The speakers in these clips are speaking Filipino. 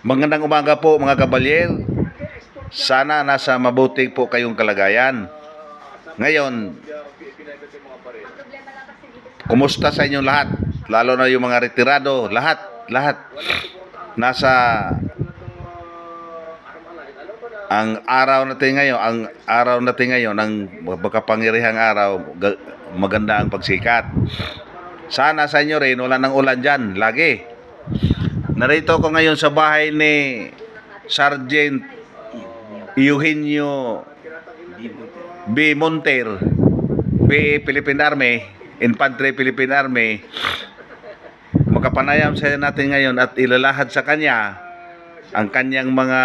Magandang umaga po mga kabalyer. Sana nasa mabuti po kayong kalagayan. Ngayon, kumusta sa inyong lahat? Lalo na yung mga retirado, lahat. Nasa ang araw natin ngayon, ang makapangyarihang araw, maganda ang pagsikat. Sana sa inyo rin, wala nang ulan dyan, lagi. Narito ko ngayon sa bahay ni Sergeant Eugenio B. Monter, B. Philippine Army, Infantry Philippine Army. Makapanayam sa natin ngayon at ilalahad sa kanya ang kanyang mga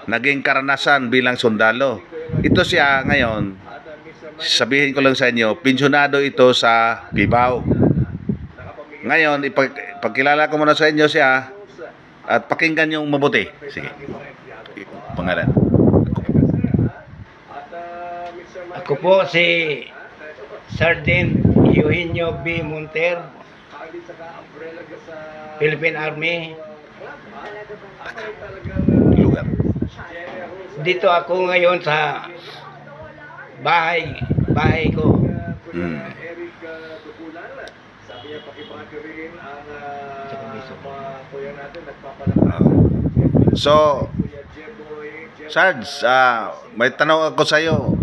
naging karanasan bilang sundalo. Ito siya ngayon, sabihin ko lang sa inyo, pensyonado ito sa Cubao. Ngayon, ipagkilala ko muna sa inyo siya at pakinggan yung mabuti. Sige. Pangalan. Ako po si Sergeant Eugenio B. Monter, Philippine Army. Lugar. Dito ako ngayon sa bahay ko. So, Sarge, may tanong ako sa iyo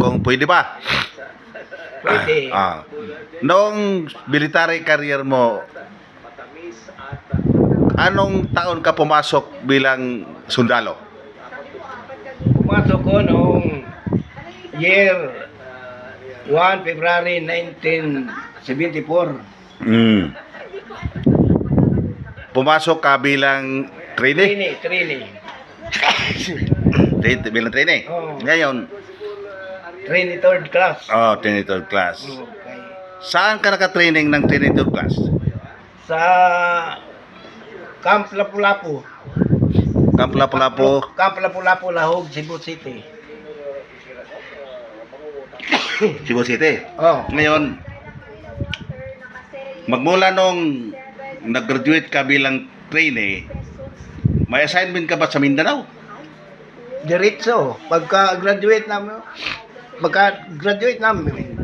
kung pwede ba? Pwede. Noong military career mo, anong taon ka pumasok bilang sundalo? Pumasok ko noong year 1 February 1974. Pumasok ka bilang trainee? Trainee. Bilang trainee? Oo. Ngayon? Trainee third class. Trainee third class. Okay. Saan ka naka-training ng trainee third class? Sa Camp Lapu-Lapu. Camp Lapu-Lapu. Camp Lapu-Lapu, Lahog, Cebu City. Cebu City. Oh. Ngayon, magmula nung nag-graduate ka bilang trainee, may assignment ka ba sa Mindanao? Diretso. Pagka-graduate namin,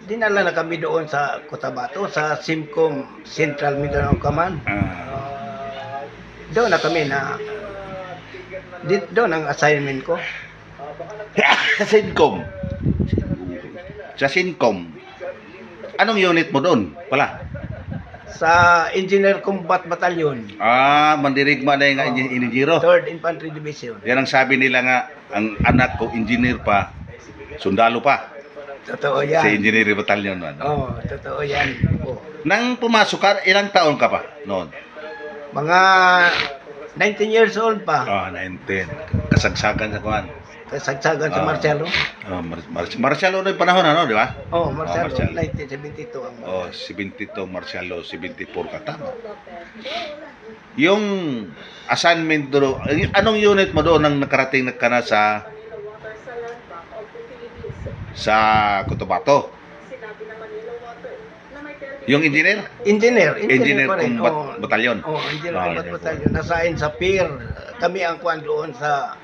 dinala na kami doon sa Cotabato, sa Simcom Central Mindanao Command. Doon na kami doon ang assignment ko. Sincom. Sa Sincom. Anong unit mo doon? Pala. Sa Engineer Combat Battalion. Mandirigma na yung inijiro. 3rd Infantry Division. Yan ang sabi nila nga, ang anak ko, engineer pa, sundalo pa. Totoo yan. Sa Engineering Battalion. Totoo yan. Nang pumasok ka, ilang taon ka pa noon? Mga 19 years old pa. 19. Kasagsagan sa kuhan. Kasagsagan sa Marcialo. Marcialo na yung panahon, di ba? Marcialo. Marcialo. 1972 ang 72 Marcialo, 74 ka, tama. Yung assignment doon, anong unit mo doon nang nakarating ka na sa Cotabato? Yung engineer? Engineer pa rin. Combat Battalion. Engineer Combat Battalion. Nasaan sa PIR. Kami ang kuhan doon sa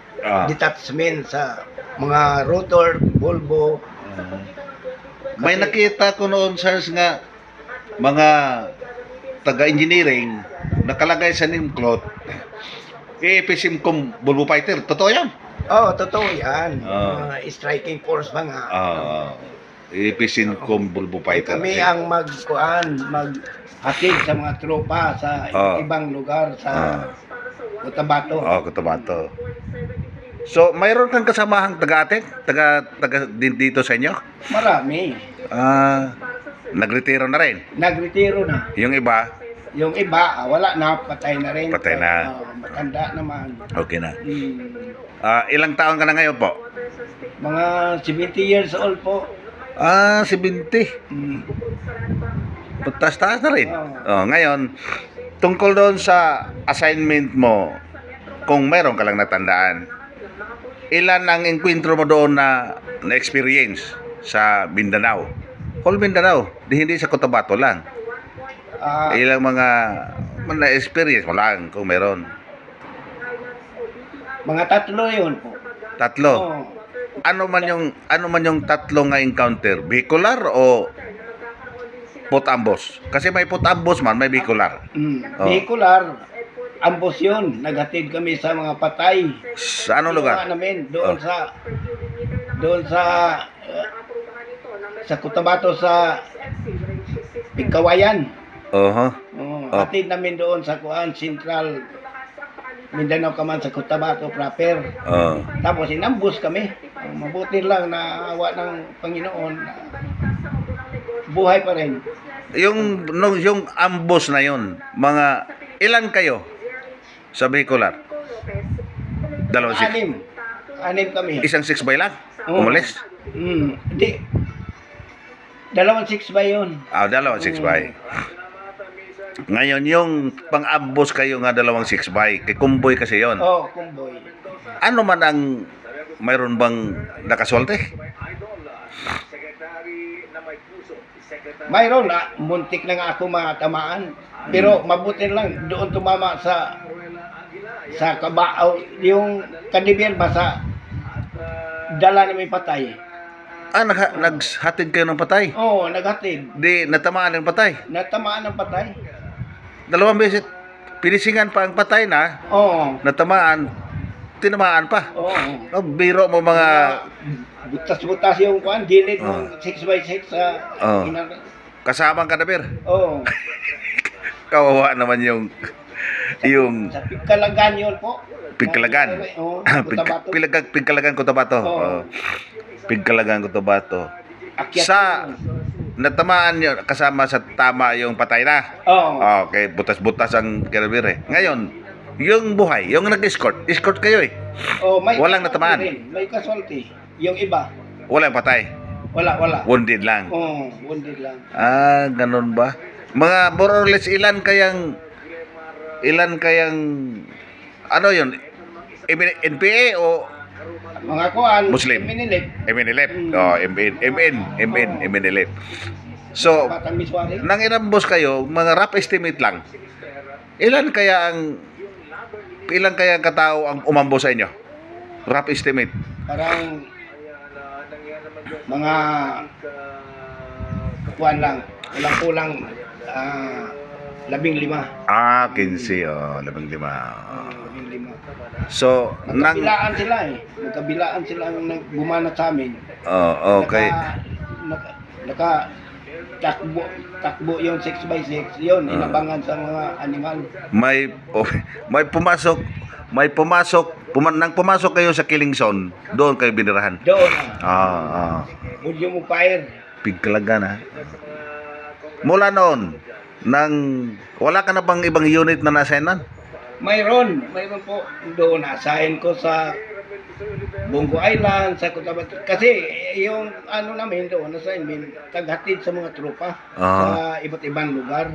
detachment sa mga rotor, Volvo. May nakita ko noon, sirs, nga mga taga-engineering nakalagay sa name cloth Simcom Volvo Fighter. Totoo yan? Totoo yan. Striking force ba nga. Simcom Volvo Fighter. Kami ang maghatid sa mga tropa sa ibang lugar sa Cotabato. Cotabato. So, mayroon kang kasamahang taga dito sa inyo? Marami. Nagretiro na rin? Nagretiro na. Yung iba, wala na, patay na rin. Patay na. Matanda naman. Okay na. Ilang taon ka na ngayon po? Mga 70 years old po. 70. Taas-taas na rin. Ngayon, tungkol doon sa assignment mo, kung meron ka lang natandaan, ilan ang enkwentro mo doon na experience sa Mindanao? Whole Mindanao, hindi sa Cotabato lang. Ilang mga experience mo lang kung meron. Mga 3 yun po. Tatlo. Oo. Ano man yung tatlo nga encounter? Bicular o put-ambos? Kasi may put-ambos man, may bicular. Oo. Vehicular, ambos yun. Naghatid kami sa mga patay. Sa anong lugar? Ginawa namin Oh. doon sa Cotabato sa Pigkawayan. Oho. Oh, Oh. hatid namin doon sa Central Mindanao Kaman sa Cotabato proper. Oh. Tapos inambus kami. Mabuti lang na awa ng Panginoon na buhay pa rin. Yung ambos na yun, mga ilan kayo sa bicular? Dalawang six. Anim kami. Isang 6x lang? Oo. Umalis? Hindi. 2 6 ba yun? Dalawang 6x. Ngayon, yung pang-ambos kayo nga dalawang 6x, kay kumboy kasi yon. Oh, kumboy. Ano man ang mayroon bang nakaswalte? Mayroon na, muntik na nga ako matamaan. Pero mabuti lang, doon tumama sa kabaaw, yung kadibyan ba sa dala na may patay. Naghatid kayo ng patay? Oo, naghatid. Di, natamaan ng patay? Natamaan ng patay. Dalawang beses, pinisingan pa ang patay na, Oo. natamaan, tinamaan pa. Oo. Biro mo mga... Butas-butas yung kuan, gilid Oo. ng 6x6 sa Oo. Kasamang kadabir. Oo. Kawawa naman yung Sa Pigkalagan yun po. Pigkalagan. Oo, Cotabato. Pigkalagan Cotabato. Oo. Oo. Pigkalagan Cotabato. Akyat Sa yun. natamaan nyo kasama sa tama yung patay na. Oo. Okay, butas-butas ang kadabir eh. Ngayon, yung buhay, yung nag-escort, escort kayo eh. Oh, may Walang casualty natamaan. rin. May casualty. Yung iba, Walang patay. wala. Wounded lang. Oo, wounded lang. Ganun ba? Mga more or less ilan kayang ano yun? NPA o Mga kuan, Muslim. Minilip, MNLF? Oh, MNLF. So, Batang Miswari. nang inambos kayo, mga rough estimate lang. Ilan kaya ang katao ang umambos sa inyo? Rough estimate. Parang mga kuan lang. Kulang-kulang 15. 15, 15. 15. So, Magkabilaan sila eh. Magkabilaan sila ang gumanat sa amin. okay. Naka takbo yung 6x6. Yun, inabangan sa mga animal. May pumasok, nang pumasok kayo sa Kilingson, doon kayo binirahan. Doon. Would you move fire? Pigkalagan ha. Mula noon, wala ka na bang ibang unit na na-assignan? Mayroon po doon. Asahin ko sa Bongo Island, sa Cotabato. Kasi yung ano namin doon, assignment, taghatid sa mga tropa sa iba't ibang lugar.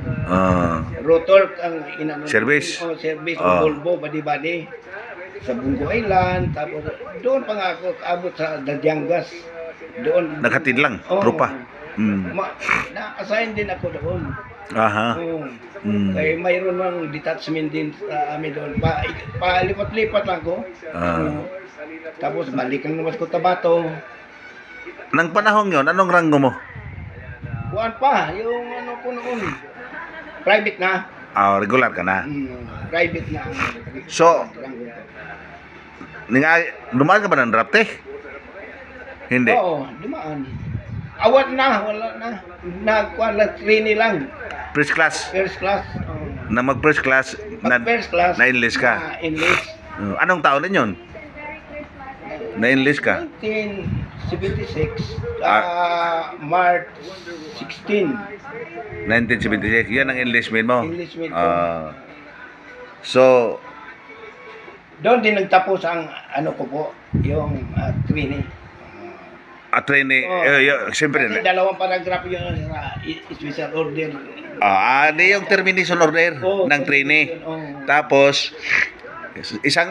Rotor ang inano. Service. Service. Volvo, badi-badi. Sa Bongo Island, tapos doon pa nga ako abot sa Dadyangas. Doon. Naghatid lang, tropa. Na-assign din ako doon. Aha. Kaya mayroon ng detachment din sa amin doon. Palipat-lipat lang ko. Tapos balik lang naman sa Cotabato. Nang panahon yon, anong ranggo mo? Kuhaan pa, yung ano ko noon. Private na. Regular ka na. Private na. So, dumaan ka ba ng draft eh? Hindi. Oo, dumaan. Awat na, wala na. Nagkuhan lang, trainee lang. First class. First class. Na mag-first class, First class. na-enlist ka. Enlist. Anong taon din yun? Na-enlist ka? 1976. March 16. 1976. Yan ang enlistment mo? Enlistment ko. So, Doon din nagtapos ang ano ko po, yung trainee. trainee, siyempre. Kasi dalawang paragraph yun sa special order. Di yung termination order ng trainee. Tapos, isang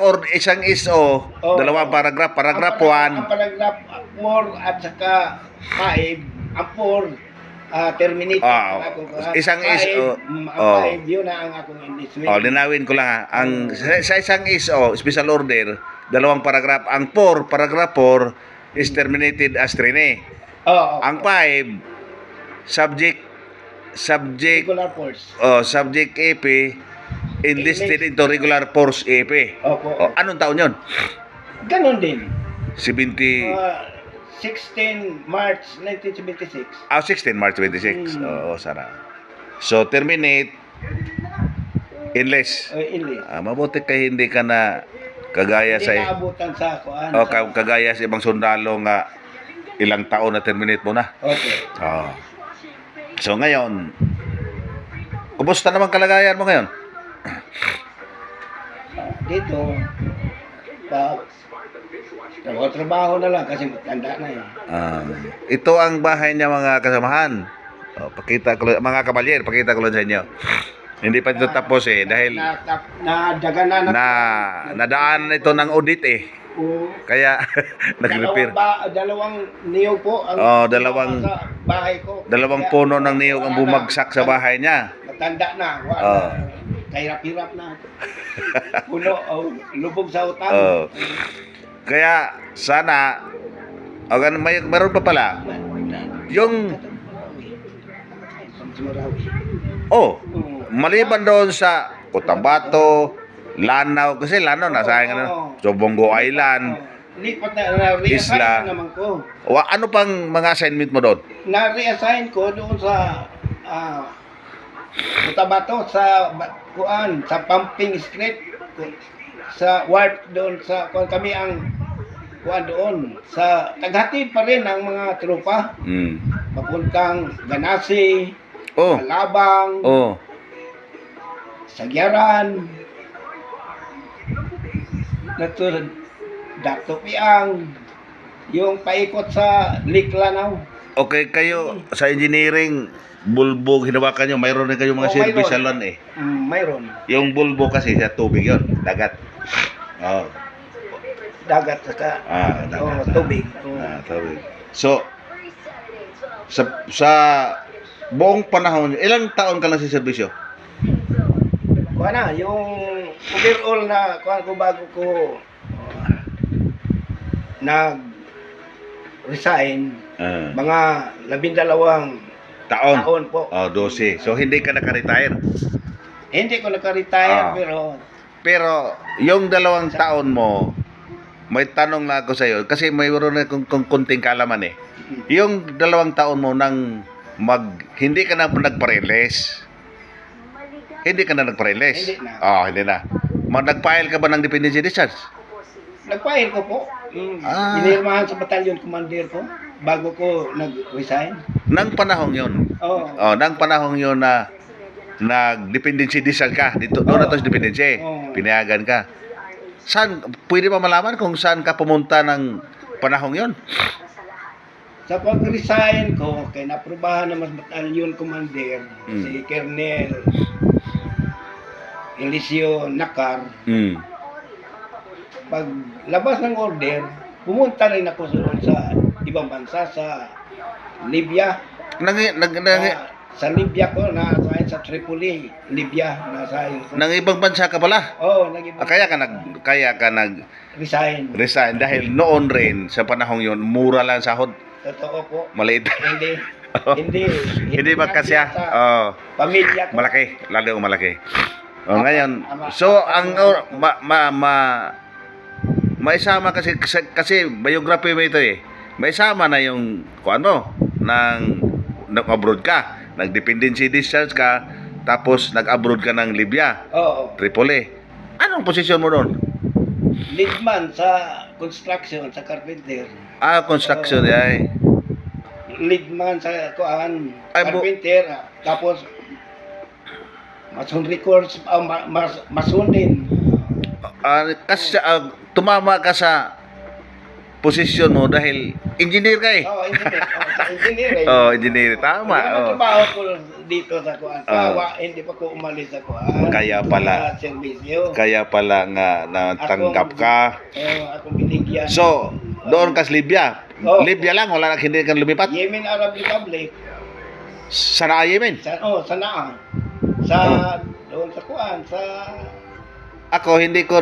ISO, dalawang paragraph. Paragraph 1. Ang paragraph 4 at saka 5, ang 4, terminate Ah, ang akong isang is, ang oh. 5 yun na ang akong enlistment. Oh, linawin ko lang ha. Ang sa isang is special order, dalawang paragraph. Ang 4, paragraph 4 is terminated as trainee. Oo. Ang 5, subject Regular force. subject EP enlisted into regular force EP. Opo. Anong taon 'yon? Ganon din. 70 16 March 1976. 16 March 26. Mm. Oo, sana. So terminate enlist. Enlist. Mabuti kay hindi ka na kagaya Hindi sa naabutan sa kuan. kagaya sa ibang sundalo nga ilang taon na terminate mo na. Okay. So ngayon, kumusta naman kalagayan mo ngayon? Dito, trabaho na lang kasi matanda na eh. Ito ang bahay niya mga kasamahan. Pakita ko lang, mga kabalyer, pakita ko lang sa inyo. Hindi pa ito tapos dahil Nadaganan nadaan ito ng audit Kaya nag-repair. Dalawang niyog po ang dalawang sa bahay ko. Dalawang puno ng niyog ang bumagsak sa bahay niya. Matanda na. Kahirap-hirap na. Puno, lubog sa utang. Kaya sana mayroon pa pala yung maliban doon sa Cotabato, Lanao, kasi Lanao nasayang so Bongo Island, lipat na Isla. reassign naman ko. Ano pang mga assignment mo doon? Na-reassign ko doon sa Cotabato sa kuan sa pumping street sa ward doon sa kuan kami ang kuan doon sa taghatid pa rin ang mga tropa papuntang Ganasi, Alabang, Sagyaran, natulad Dato Piang, yung paikot sa Lake Lanao. Okay, kayo sa engineering, bulbo hinawakan nyo, mayroon na kayong mga service mayroon. salon Mayroon. Yung bulbo kasi sa tubig yon, dagat. Dagat saka dagat. tubig. Tubig. So, sa buong panahon, ilang taon ka na sa serbisyo? Kuha na, yung overall na kuha ko bago ko nag-resign, mga 12 taon po. 12. So, hindi ka naka-retire? Hindi ko naka-retire, pero yung 2 taon mo, may tanong na ako sa'yo, kasi mayroon na kung kunting kaalaman Yung 2 taon mo nang hindi ka na nagpa-release. Hindi ka na nagpa-release? Hindi na. Hindi na. Nag-file ka ba ng dependency discharge? Nag-file ko po. Inirmahan sa batalyon commander ko bago ko nag-resign. Nang panahong yun? Nang panahong yun na nag-dependency discharge ka. Doon na to sa dependency. Pinayagan ka. Saan, pwede ba malaman kung saan ka pumunta ng panahong yun? Sa pag-resign ko, kay naprubahan ng mas batalyon commander, si Colonel Eliseo Nakar. Pag labas ng order, pumunta rin ako sa ibang bansa, sa Libya. Sa Libya ko, nasahin sa Tripoli, Libya, nasahin ko. Nang ibang bansa ka pala? Nag-ibang Kaya ka resign. Resign dahil noon rin, sa panahong yun, mura lang sahod. Totoo po. Maliit. Hindi ba kasya? Pamilya ko. Malaki, lalo malaki. Ngayon, so ang maisama kasi biography mo ito maisama na yung nag-abroad ka, nag-dependency discharge ka, tapos nag-abroad ka ng Libya, Tripoli. Anong posisyon mo doon? Leadman sa construction, sa carpenter. Construction Leadman sa carpenter, tapos mason records, mason din. Kasi tumama ka sa posisyon mo dahil engineer ka Engineer. Engineer, tama. Trabaho ko dito sa kuan. Hindi pa ko umalis sa kuan. Kaya pala. Servisyo. Kaya pala nga natanggap ka. Akong binigyan. So, doon ka sa Libya. Libya lang, hindi ka lumipat? Yemen Arab Republic. Sa naayimin. Sa naa. Sa doon sa kuan sa Ako hindi ako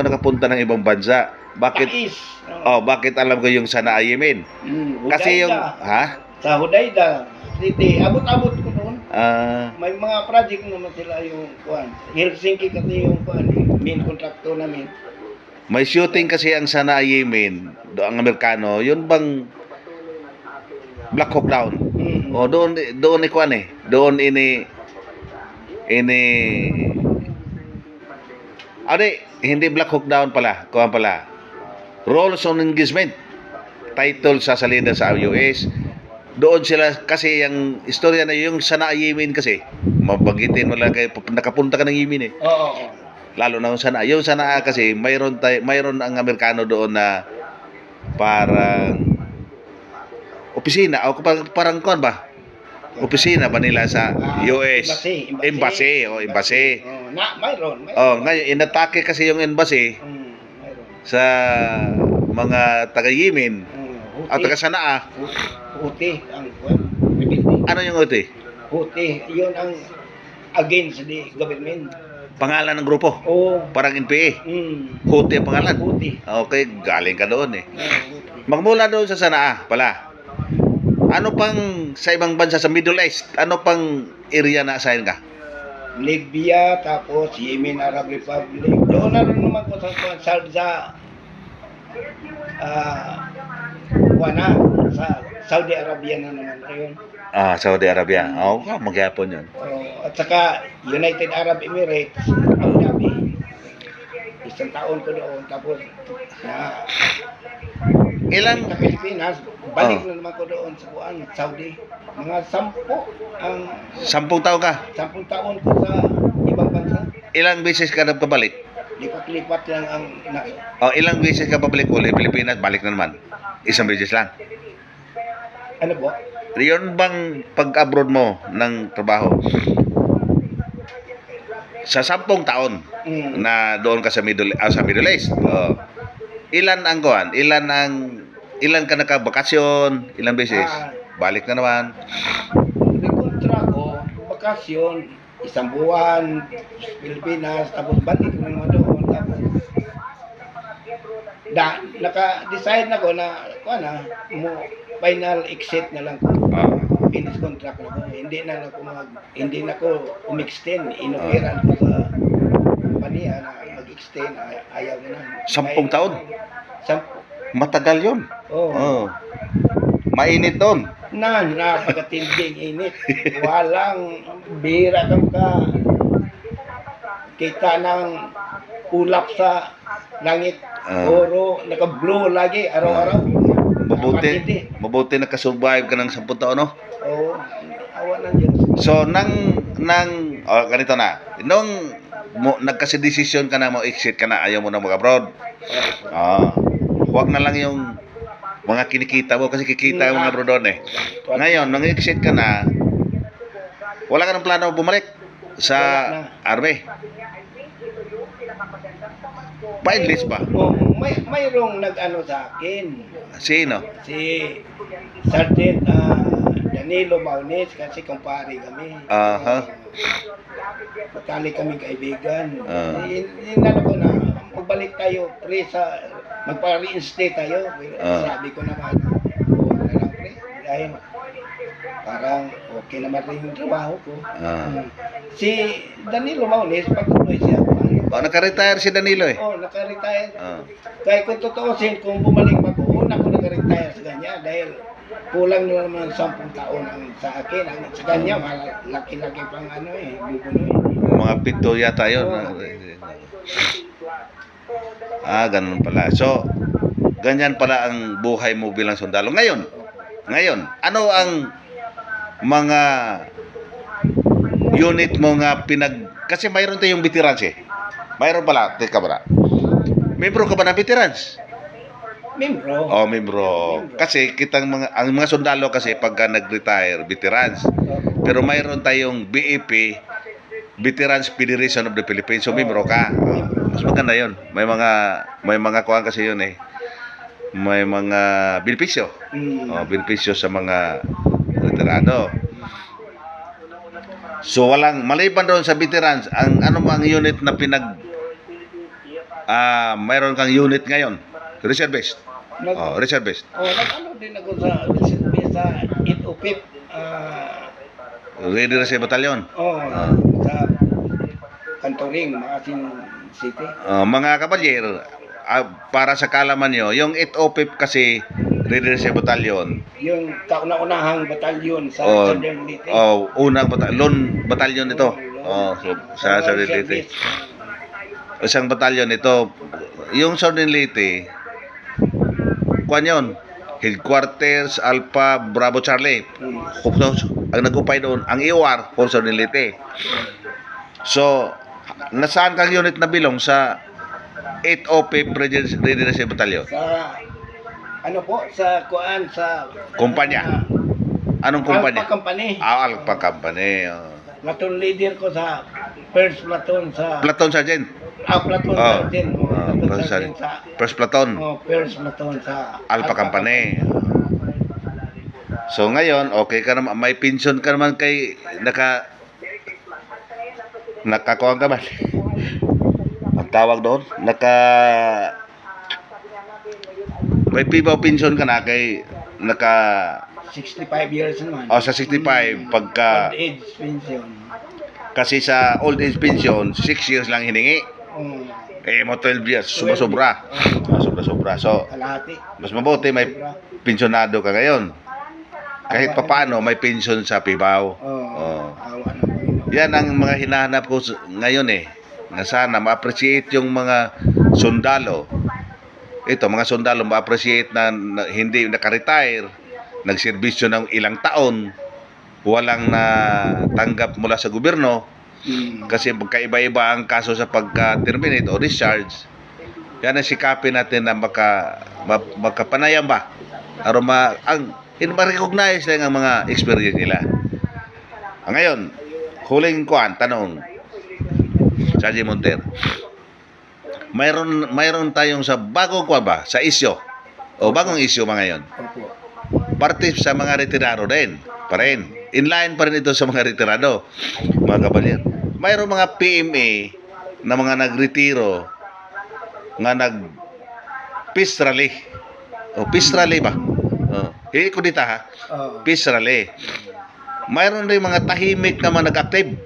nakapunta ng ibang bansa. Bakit? Pais. Bakit alam ko yung sa naayimin? Kasi yung Sa Hudayda City, abot-abot ko doon. Ah, May mga project naman sila yung kuan. Helsinki kasi yung kuan, main contractor namin. may shooting kasi ang sa naayimin, ang Amerikano, yun bang Black Hawk Down? O doon ni kuan eh. Doon ini hindi Black Hawk Down pala, kuan pala. Roles on Engagement. Title sa salida sa US. Doon sila kasi yung istorya na yung sa naayimin kasi mabagitin mo lang kayo nakapunta ka ng Yimin eh. Oo. Lalo na yung sana kasi mayroon ang Amerikano doon na parang opisina o parang kuan ba? Opisina ba nila sa US? Embassy. Embassy. Mayroon. Ngayon inatake kasi yung embassy Mayroon. sa mga taga-Yemen at taga Sanaa. Huti ang kuan. Rebelde. Ano yung uti? Huti, yun ang against the government. Pangalan ng grupo. Oo. Parang NPA. Mm. Huti ang pangalan. Huti. Okay, galing ka doon eh. Huti. Magmula doon sa Sanaa pala. Ano pang sa ibang bansa sa Middle East? Ano pang area na assign ka? Libya, tapos Yemen Arab Republic. Doon na rin naman ko sa Saudi Arabia na naman yun. Saudi Arabia. Magyapon yun. At saka United Arab Emirates, Abu Dhabi. Isang taon ko doon. Tapos Ilang sa Pilipinas, balik na naman ko doon sa Saudi. Mga 10 taon ka? 10 taon ko sa ibang bansa. Ilang beses ka na pabalik? Lipat-lipat lang ang Ilang beses ka pabalik uli Pilipinas, balik na naman. Isang beses lang. ano po? Yun bang pag-abroad mo ng trabaho? Sa 10 taon na doon ka sa Middle East. Ilan ang kuan? Ilan ka nakabakasyon? Ilang beses? Balik na naman. May kontra ko, bakasyon, isang buwan, Pilipinas, tapos balik na naman doon. Tapos naka-decide na ko na final exit na lang ko. Finish contract na ko. Hindi na ko umextend. Inoperan ko sa kompanya na mag-extend. Ayaw na. 10 taon? 10. Matagal yun. Oo. Mainit doon. Napakatinding init. Walang bira kang kita ng ulap sa langit. Oro, naka-blue lagi, araw-araw. Mabuti nakasurvive ka ng 10 taon, no? Oo, awa ng Diyos. So, ganito na. Nung nagkasi-desisyon ka na mo exit ka na, ayaw mo na mag-abroad. Huwag na lang yung mga kinikita mo kasi kikita yung mga abroad doon eh. Ngayon, nung exit ka na, wala ka ng plano bumalik sa army. Pa-enlist ba? Mayroong nag-ano sa akin. Sino? Si Sergeant Danilo Maunes kasi kumpare kami. Matali kami kaibigan. Inano ko na magbalik tayo pre magpa-reinstate tayo. Sabi ko naman, na lang pre. Dahil parang okay naman rin yung trabaho ko. Si Danilo Maunes, patuloy siya. Naka-retire si Danilo eh. Naka-retire. Kaya kung totoosin, kung bumalik pa ko, ako naka-retire sa kanya dahil kulang na naman 10 taon ang sa akin. Sa kanya, laki-laki pang bubunoy. Mga 7 yata yun. Ganun pala. So, ganyan pala ang buhay mo bilang sundalo. Ngayon, ano ang mga unit mo nga kasi mayroon tayong veterans eh. Mayroon pala, teka ba? Membro ka ba ng veterans? Membro. Membro. Kasi ang mga sundalo kasi pagka nag-retire, veterans. Pero mayroon tayong BEP, Veterans Federation of the Philippines. So membro ka. Mas maganda 'yon. May mga kuwan kasi 'yun eh. May mga benepisyo. Benepisyo sa mga retirado. So walang maliban doon sa veterans, ang ano mo ang unit na mayroon kang unit ngayon? Reservist. Reservist. Nag-ano din ako sa ITOPIP. Ready Reserve Battalion. Sa Kantoring, Maasin City. Mga kabalyer, para sa kalaman nyo, yung 8OPIP kasi Ready Reserve Battalion. Yung kauna-unahang batalyon sa Southern Leyte. Unang batalyon ito. Sa Southern Leyte. Isang batalyon ito. Yung Southern Leyte, kuwan yun, Headquarters Alpha Bravo Charlie. Ang nag-upay doon, ang EOR for Southern Leyte. So, nasaan kang unit na bilong sa 8OPIP Ready Reserve Battalion? Sa Kumpanya. Anong kumpanya? Alpha Company. Alpha Company. Platoon leader ko sa first platoon sa Platoon Sergeant. platoon sergeant. Platoon Sergeant. First Platoon. First platoon sa Alpha Company. So ngayon, okay ka naman, may pension ka naman kay nakakuha ka ba? Ang tawag doon, may pibaw pension ka na kay 65 years naman. sa 65 pagka Old age pension. kasi sa old age pension 6 years lang hiningi. Mo 12 years, sobra-sobra. Sobra-sobra. So, Kalahati. mas mabuti may pensionado ka ngayon. Kahit papaano may pension sa pibaw. Awa na. Yan ang mga hinahanap ko ngayon na sana ma-appreciate yung mga sundalo. Ito, mga sundalo ma-appreciate na hindi naka-retire, nagserbisyo ng ilang taon, walang natanggap mula sa gobyerno, kasi magkaiba-iba ang kaso sa pagka-terminate o discharge. Yan ang sikapin natin na makapanayam ba? Para ma-recognize lang ang mga experience nila. Ngayon, huling tanong, Sergeant Monter. Mayroon tayong sa bagong sa isyo. Bagong isyo mga ngayon. Parte sa mga retirado din. Pa rin. Inline pa rin ito sa mga retirado. Mga kabalyer. Mayroon mga PMA na mga nagretiro nga peace rally. Peace rally ba? Hindi ko dita ha. Peace rally. Mayroon rin mga tahimik na mga nag-active.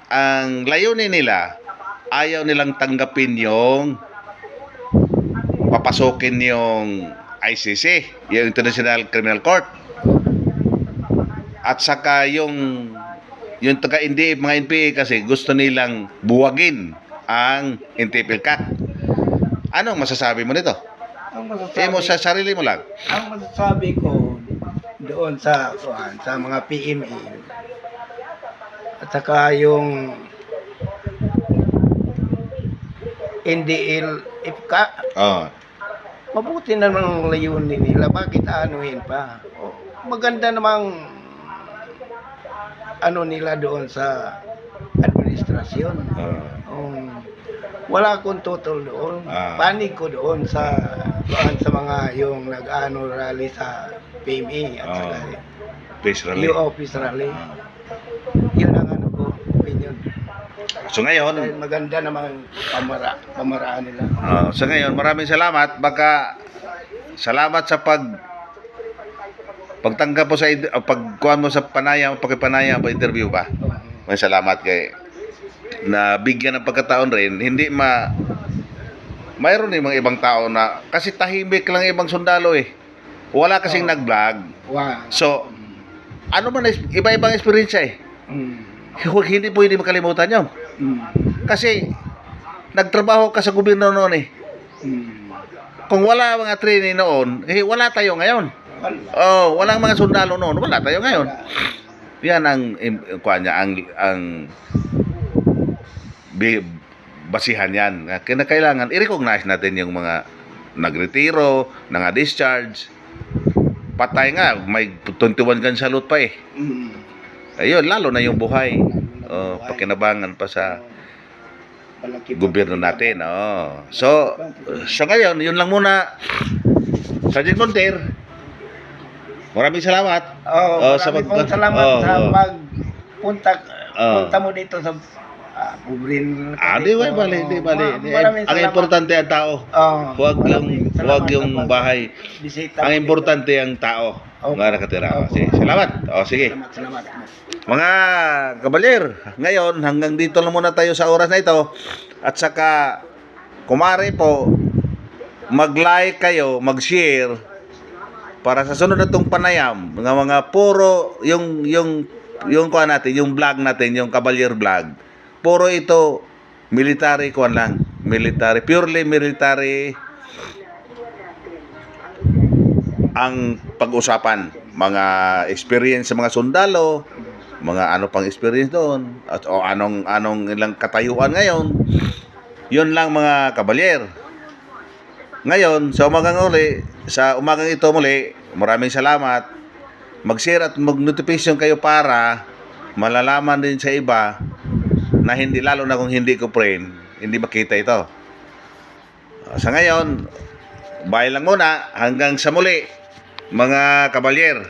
Ang layunin nila, ayaw nilang tanggapin yung papasokin yung ICC, yung International Criminal Court. At saka yung taga-NDF, mga NPA kasi gusto nilang buwagin ang Intipilcat. Anong masasabi mo nito? Mo sa sarili mo lang. Ang masasabi ko doon sa mga PMA at saka yung NDL IPCA, mabuti naman ang layunin nila. Bakit anuhin pa? Maganda namang nila doon sa administrasyon. Wala akong tutol doon. Panig ko doon sa mga yung nag-rally sa PMA at saka peace rally. yung office rally. Yun ang opinion. So ngayon, dahil maganda namang pamaraan nila. So ngayon, maraming salamat. Salamat sa pagtanggap mo sa pagkuhan mo sa pagkipanayam pa interview ba. May salamat kay na bigyan ng pagkataon rin. Mayroon din mga ibang tao na kasi tahimik lang ibang sundalo wala kasing nag-vlog. So ano man iba-ibang experience hindi pwede makalimutan yun. Kasi nagtrabaho ka sa gobyerno noon Kung wala mga training noon, wala tayo ngayon. Walang mga sundalo noon, wala tayo ngayon. Yan ang basihan yan. Kailangan i-recognize natin yung mga nagretiro, discharge. Patay nga, may 21 gun salute pa Ayun, lalo na yung buhay. Pakinabangan pa sa gobyerno natin. So ngayon, yun lang muna. Sergeant Monter, Maraming salamat. Oh, sa marami pong salamat sa pagpunta punta mo dito sa Bubrin. Di bali. Ang importante ang tao. Huwag yung bahay. Bisita Ang mo importante ang tao. Opo. Nga nakatira. Opo. Sige, salamat. Sige. dito. Salamat. Mga kabalyer, ngayon hanggang dito lang muna tayo sa oras na ito. At saka, kumari po, mag-like kayo, mag-share para sa sunod na itong panayam, mga puro yung kuha natin, yung vlog natin, yung Kabalyer vlog. Puro ito military kuha lang, military, purely military ang pag-usapan, mga experience sa mga sundalo, mga ano pang experience doon, at o anong ilang katayuan ngayon. Yun lang mga kabalyer. Ngayon, sa umagang ito muli, maraming salamat. Mag-share at mag-notification kayo para malalaman din sa iba na hindi, lalo na kung hindi ko friend, hindi makita ito. Sa ngayon, bye lang muna. Hanggang sa muli, mga kabalyer.